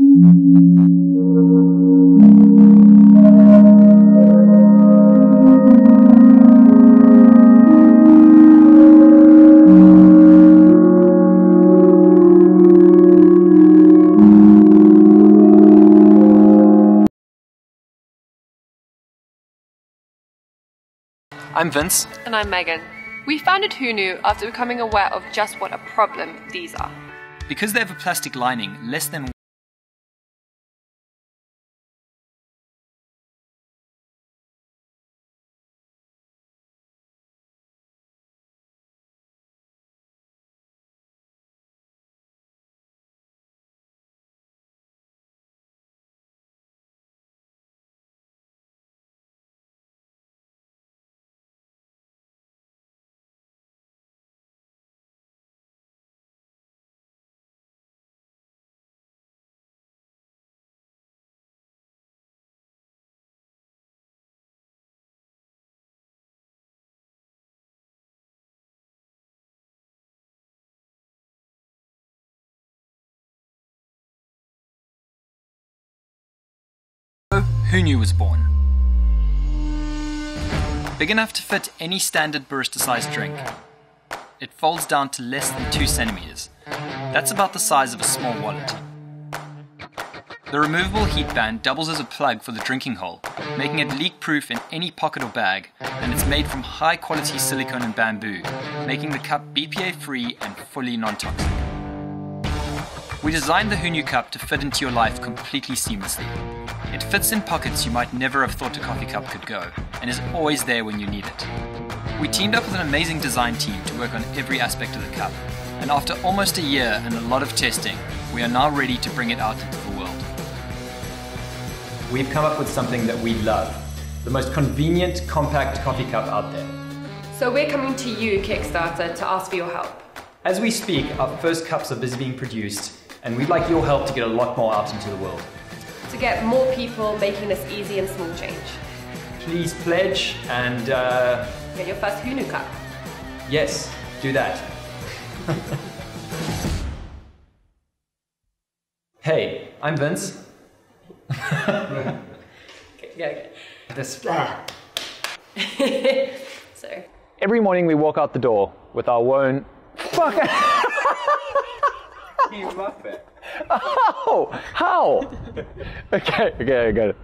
I'm Vince. And I'm Megan. We founded HUNU after becoming aware of just what a problem these are. Because they have a plastic lining, less than HUNU was born. Big enough to fit any standard barista-sized drink. It folds down to less than 2 centimeters. That's about the size of a small wallet. The removable heat band doubles as a plug for the drinking hole, making it leak-proof in any pocket or bag, and it's made from high-quality silicone and bamboo, making the cup BPA-free and fully non-toxic. We designed the HUNU cup to fit into your life completely seamlessly. It fits in pockets you might never have thought a coffee cup could go, and is always there when you need it. We teamed up with an amazing design team to work on every aspect of the cup, and after almost a year and a lot of testing, we are now ready to bring it out into the world. We've come up with something that we love, the most convenient, compact coffee cup out there. So we're coming to you, Kickstarter, to ask for your help. As we speak, our first cups are busy being produced, and we'd like your help to get a lot more out into the world. To get more people making this easy and small change. Please pledge and Get your first HUNU cup. yes, do that. Hey, I'm Vince. Okay. This. So. Every morning we walk out the door with our own. Fuck! You muppet. Oh, how? Okay, I got it.